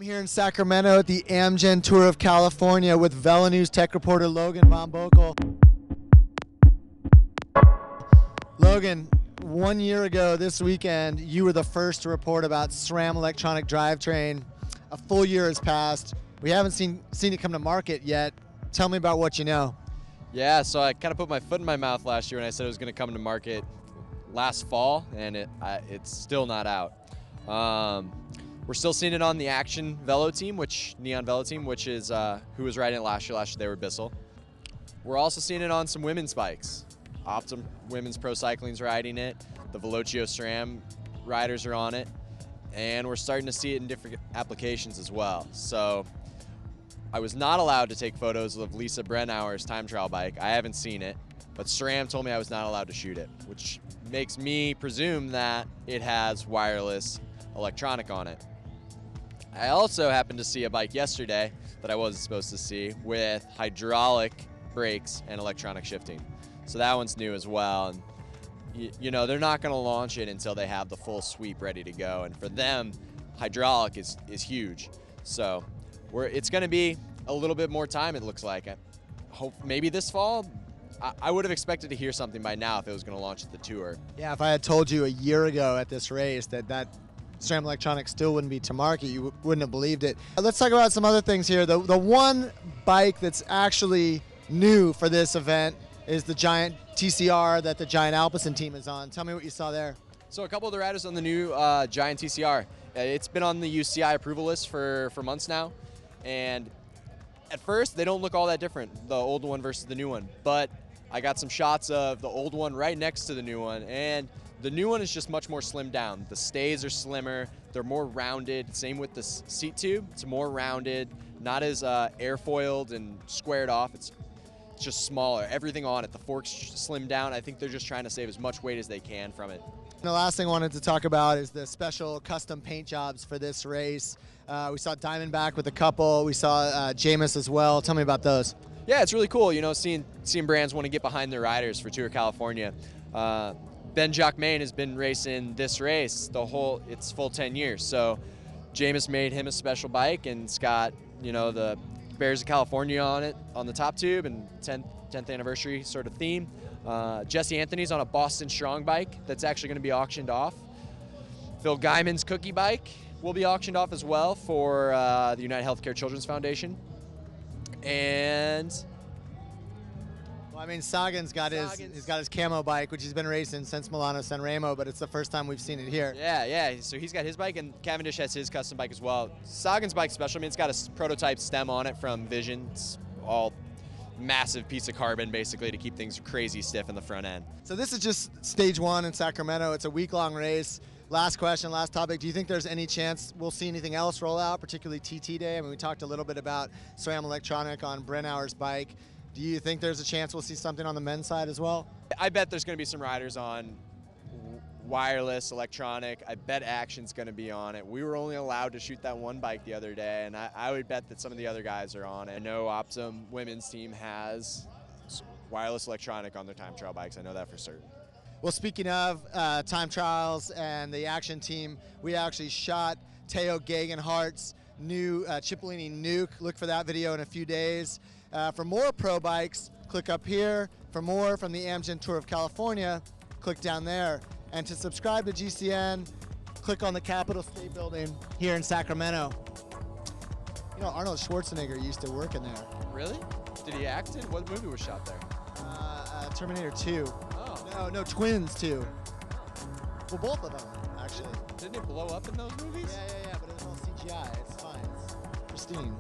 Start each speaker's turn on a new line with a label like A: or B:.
A: Here in Sacramento at the Amgen Tour of California with Velonews tech reporter Logan von Bokel. Logan, 1 year ago this weekend, you were the first to report about SRAM electronic drivetrain. A full year has passed. We haven't seen it come to market yet. Tell me about what you know.
B: Yeah, so I kind of put my foot in my mouth last year when I said it was going to come to market last fall, and it's still not out. We're still seeing it on the Action Velo team, Neon Velo team, which is who was riding it last year. Last year they were Bissell. We're also seeing it on some women's bikes. Optum Women's Pro Cycling's riding it. The Velocio SRAM riders are on it, and we're starting to see it in different applications as well. So I was not allowed to take photos of Lisa Brennauer's time trial bike. I haven't seen it, but SRAM told me I was not allowed to shoot it, which makes me presume that it has wireless electronic on it. I also happened to see a bike yesterday that I wasn't supposed to see with hydraulic brakes and electronic shifting. So that one's new as well. And you know, they're not going to launch it until they have the full sweep ready to go. And for them, hydraulic is huge. So it's going to be a little bit more time, it looks like. I hope maybe this fall. I would have expected to hear something by now if it was going to launch at the tour.
A: Yeah, if I had told you a year ago at this race that SRAM Electronics still wouldn't be to market, you wouldn't have believed it. Let's talk about some other things here. The one bike that's actually new for this event is the Giant TCR that the Giant Alpe team is on. Tell me what you saw there.
B: So a couple of the riders on the new Giant TCR. It's been on the UCI approval list for months now, and at first they don't look all that different, the old one versus the new one. But I got some shots of the old one right next to the new one, and the new one is just much more slimmed down. The stays are slimmer, they're more rounded. Same with the seat tube, it's more rounded, not as airfoiled and squared off. It's just smaller. Everything on it, the forks slimmed down. I think they're just trying to save as much weight as they can from it.
A: And the last thing I wanted to talk about is the special custom paint jobs for this race. We saw Diamondback with a couple. We saw Jameis as well. Tell me about those.
B: Yeah, it's really cool. You know, seeing brands want to get behind their riders for Tour of California. Ben Jacquemain has been racing this race it's full 10 years. So Jameis made him a special bike, and it's got, you know, the Bears of California on it on the top tube, and 10th anniversary sort of theme. Jesse Anthony's on a Boston Strong bike that's actually going to be auctioned off. Phil Guyman's Cookie bike will be auctioned off as well for the United Healthcare Children's Foundation. And
A: well, I mean, Sagan's got his camo bike, which he's been racing since Milano Sanremo, but it's the first time we've seen it here.
B: Yeah. So he's got his bike, and Cavendish has his custom bike as well. Sagan's bike's special. I mean, it's got a prototype stem on it from Vision. It's all massive piece of carbon, basically, to keep things crazy stiff in the front end.
A: So this is just stage one in Sacramento. It's a week-long race. Last question, last topic. Do you think there's any chance we'll see anything else roll out, particularly TT Day? I mean, we talked a little bit about SRAM Electronic on Brennauer's bike. Do you think there's a chance we'll see something on the men's side as well?
B: I bet there's going to be some riders on wireless, electronic. I bet Action's going to be on it. We were only allowed to shoot that one bike the other day, and I would bet that some of the other guys are on it. I know Optum women's team has wireless electronic on their time trial bikes. I know that for certain.
A: Well, speaking of time trials and the Action team, we actually shot Teo Gegenhardt's new Cipollini Nuke. Look for that video in a few days. For more pro bikes, click up here. For more from the Amgen Tour of California, click down there. And to subscribe to GCN, click on the Capitol State Building here in Sacramento. You know, Arnold Schwarzenegger used to work in there.
B: Really? Did he act in? What movie was shot there?
A: Terminator 2.
B: Oh.
A: No, Twins 2. Well, both of them, actually.
B: Didn't it blow up in those movies?
A: Yeah, but it was all CGI. It's fine. It's pristine.